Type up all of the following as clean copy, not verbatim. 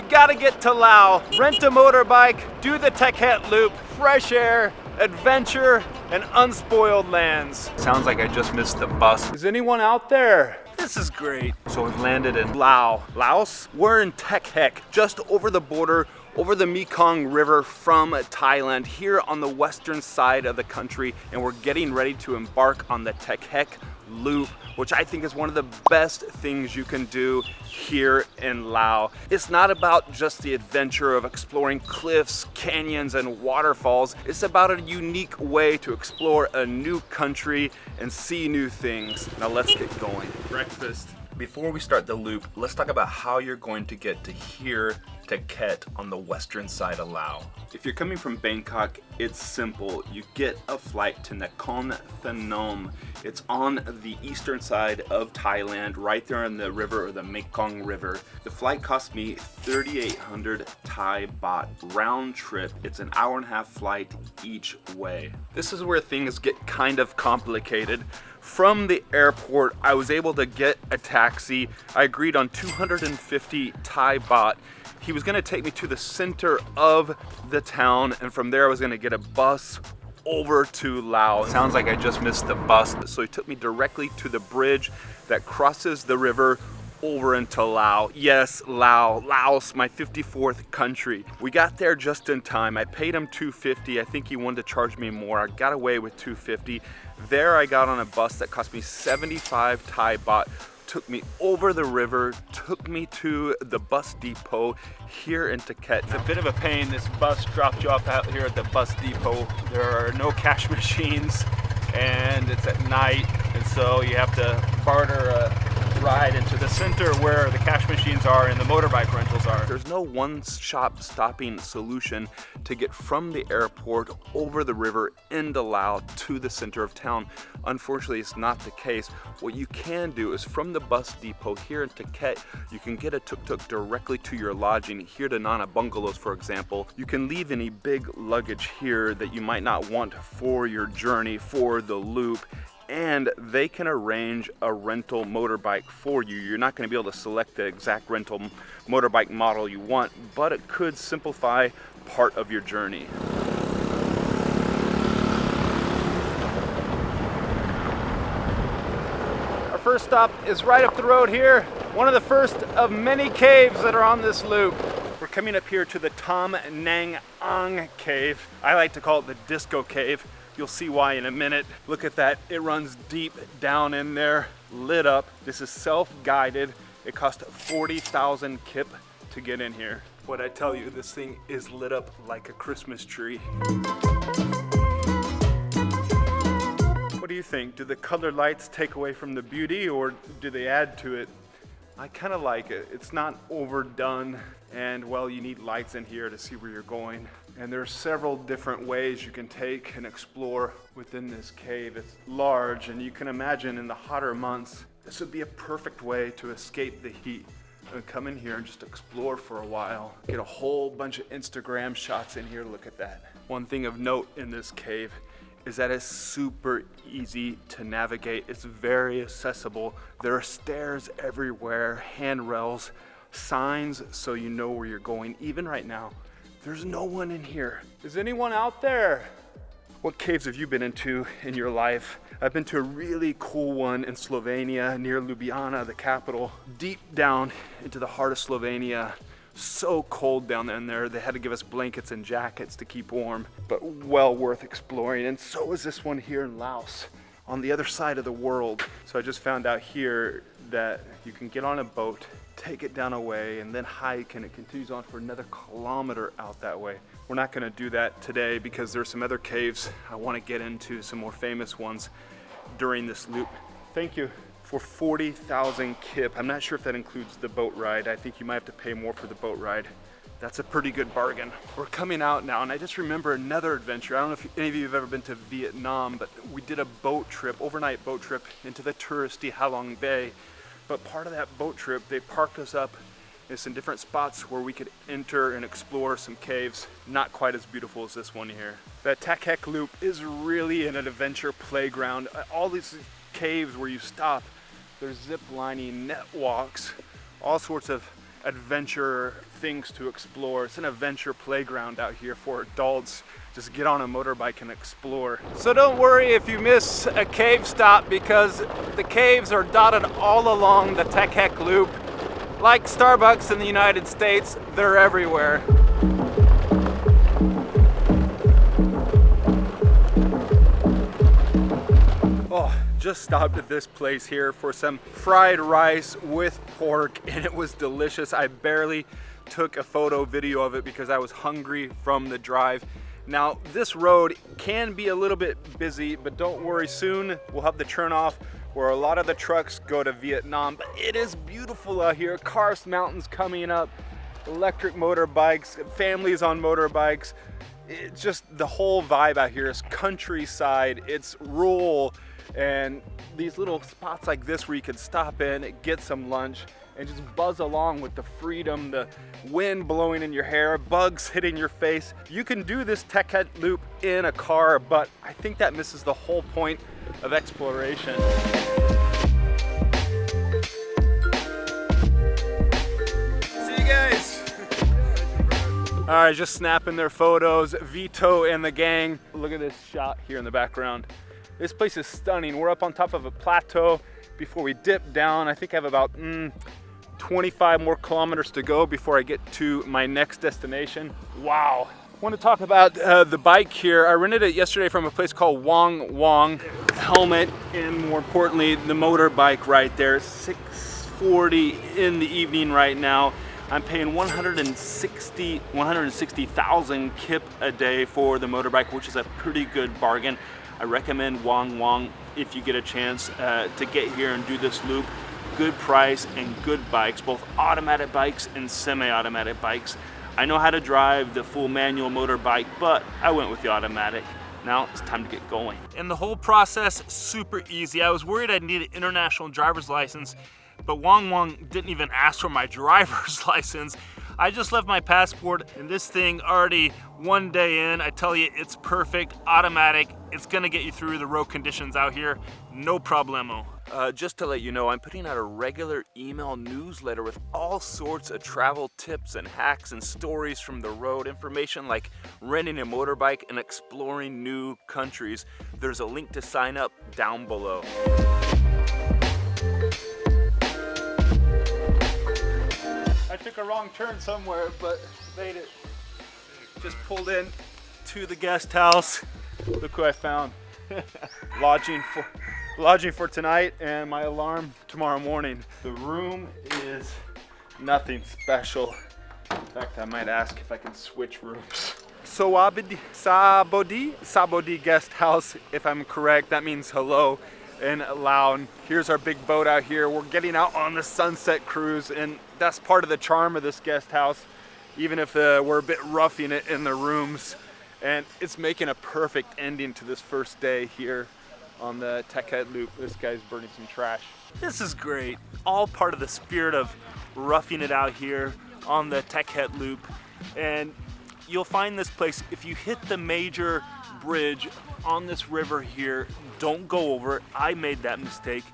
gotta get to Laos, rent a motorbike, do the Thakhek Loop, fresh air, adventure, and unspoiled lands. Sounds like I just missed the bus. Is anyone out there? This is great. So we've landed in Laos. We're in Thakhek, just over the border, over the Mekong River from Thailand, here on the western side of the country, and we're getting ready to embark on the Thakhek Loop, which I think is one of the best things you can do here in Laos. It's not about just the adventure of exploring cliffs, canyons, and waterfalls. It's about a unique way to explore a new country and see new things. Now let's get going. Breakfast. Before we start the loop, let's talk about how you're going to get to here, Thakhek, on the western side of Laos. If you're coming from Bangkok, it's simple. You get a flight to Nakhon Phanom. It's on the eastern side of Thailand, right there on the river, or the Mekong River. The flight cost me 3,800 Thai baht round trip. It's an hour-and-a-half flight each way. This is where things get kind of complicated. From the airport, I was able to get a taxi. I agreed on 250 Thai baht. He was gonna take me to the center of the town, and from there I was gonna get a bus over to Laos. Sounds like I just missed the bus. So he took me directly to the bridge that crosses the river over into Laos. Yes, Laos, my 54th country. We got there just in time. I paid him 250. I think he wanted to charge me more. I got away with 250. There I got on a bus that cost me 75 Thai baht. Took me over the river, took me to the bus depot here in Thakhek. It's a bit of a pain. This bus dropped you off out here at the bus depot. There are no cash machines and it's at night, and so you have to barter a ride into the center where the cash machines are and the motorbike rentals are. There's no one-stop stopping solution to get from the airport over the river into Laos to the center of town. Unfortunately, it's not the case. What you can do is from the bus depot here in Thakhek, you can get a tuk-tuk directly to your lodging, here to Nana Bungalows, for example. You can leave any big luggage here that you might not want for your journey, for the loop, and they can arrange a rental motorbike for you. You're not going to be able to select the exact rental motorbike model you want, but it could simplify part of your journey. Our first stop is right up the road here, one of the first of many caves that are on this loop. We're coming up here to the Tam Nang Ang cave. I like to call it the disco cave. You'll see why in a minute. Look at that, it runs deep down in there, lit up. This is self-guided. It cost 40,000 kip to get in here. What I tell you, this thing is lit up like a Christmas tree. What do you think? Do the colored lights take away from the beauty, or do they add to it? I kind of like it. It's not overdone, and well, you need lights in here to see where you're going. And there are several different ways you can take and explore within this cave. It's large, and you can imagine in the hotter months, this would be a perfect way to escape the heat and come in here and just explore for a while. Get a whole bunch of Instagram shots in here. Look at that. One thing of note in this cave is that it's super easy to navigate. It's very accessible. There are stairs everywhere, handrails, signs so you know where you're going. Even right now, there's no one in here. Is anyone out there? What caves have you been into in your life? I've been to a really cool one in Slovenia near Ljubljana, the capital, deep down into the heart of Slovenia. So cold down in there. They had to give us blankets and jackets to keep warm, but well worth exploring. And so is this one here in Laos, on the other side of the world. So I just found out here that you can get on a boat, take it down a way, and then hike, and it continues on for another kilometer out that way. We're not gonna do that today because there's some other caves I wanna get into, some more famous ones during this loop. Thank you. For 40,000 kip. I'm not sure if that includes the boat ride. I think you might have to pay more for the boat ride. That's a pretty good bargain. We're coming out now, and I just remember another adventure. I don't know if any of you have ever been to Vietnam, but we did a boat trip, overnight boat trip into the touristy Halong Bay. But part of that boat trip, they parked us up in some different spots where we could enter and explore some caves, not quite as beautiful as this one here. The Thakhek Loop is really an adventure playground. All these caves where you stop, there's zip lining, net walks, all sorts of adventure things to explore. It's an adventure playground out here for adults. Just get on a motorbike and explore. So don't worry if you miss a cave stop, because the caves are dotted all along the Thakhek Loop. Like Starbucks in the United States, they're everywhere. Oh, just stopped at this place here for some fried rice with pork, and it was delicious. I barely took a photo video of it because I was hungry from the drive. Now, this road can be a little bit busy, but don't worry, soon we'll have the turnoff where a lot of the trucks go to Vietnam. But it is beautiful out here. Karst Mountains coming up, electric motorbikes, families on motorbikes. It's just the whole vibe out here is countryside, it's rural, and these little spots like this where you can stop in, get some lunch, and just buzz along with the freedom, the wind blowing in your hair, bugs hitting your face. You can do this Thakhek Loop in a car, but I think that misses the whole point of exploration. See you guys. All right, just snapping their photos. Vito and the gang. Look at this shot here in the background. This place is stunning. We're up on top of a plateau before we dip down. I think I have about 25 more kilometers to go before I get to my next destination. Wow. I want to talk about the bike here. I rented it yesterday from a place called Wong Wong. Helmet, and more importantly, the motorbike right there. 6:40 in the evening right now. I'm paying 160,000 kip a day for the motorbike, which is a pretty good bargain. I recommend Wong Wong if you get a chance to get here and do this loop. Good price and good bikes, both automatic bikes and semi-automatic bikes. I know how to drive the full manual motorbike, but I went with the automatic. Now it's time to get going. And the whole process, super easy. I was worried I'd need an international driver's license, but Wong Wong didn't even ask for my driver's license. I just left my passport, and this thing already one day in, I tell you, it's perfect, automatic. It's gonna get you through the road conditions out here, no problemo. Just to let you know, I'm putting out a regular email newsletter with all sorts of travel tips and hacks and stories from the road, information like renting a motorbike and exploring new countries. There's a link to sign up down below. I took a wrong turn somewhere, but made it. Just pulled in to the guest house. Look who I found. Lodging for tonight and my alarm tomorrow morning. The room is nothing special. In fact, I might ask if I can switch rooms. Sabodi guest house, if I'm correct. That means hello in Laos. Here's our big boat out here. We're getting out on the sunset cruise, and that's part of the charm of this guest house, even if we're a bit roughing it in the rooms. And it's making a perfect ending to this first day here on the Thakhek Loop. This guy's burning some trash. This is great. All part of the spirit of roughing it out here on the Thakhek Loop. And you'll find this place, if you hit the major bridge on this river here, don't go over it. I made that mistake.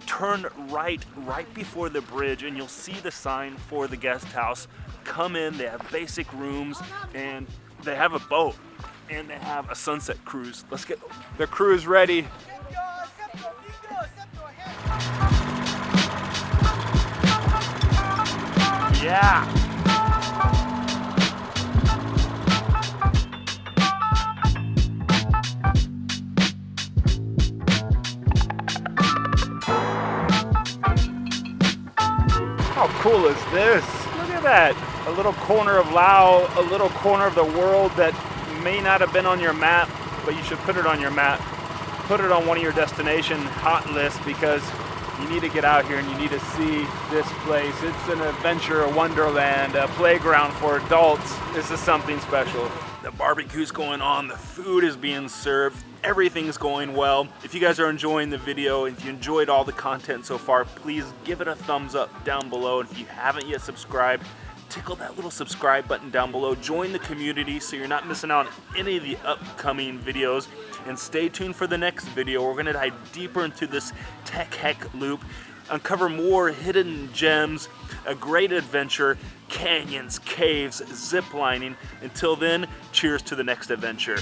Turn right before the bridge, and you'll see the sign for the guest house. Come in, they have basic rooms, and they have a boat, and they have a sunset cruise. Let's get the cruise ready. Yeah. How cool is this? Look at that. A little corner of Laos, a little corner of the world that may not have been on your map, but you should put it on your map. Put it on one of your destination hot lists, because you need to get out here and you need to see this place. It's an adventure, a wonderland, a playground for adults. This is something special. The barbecue's going on, the food is being served, everything's going well. If you guys are enjoying the video, if you enjoyed all the content so far, please give it a thumbs up down below. And if you haven't yet subscribed, tickle that little subscribe button down below. Join the community so you're not missing out on any of the upcoming videos. And stay tuned for the next video. We're gonna dive deeper into this Thakhek Loop. uncover more hidden gems, a great adventure, canyons, caves, zip lining. Until then, cheers to the next adventure.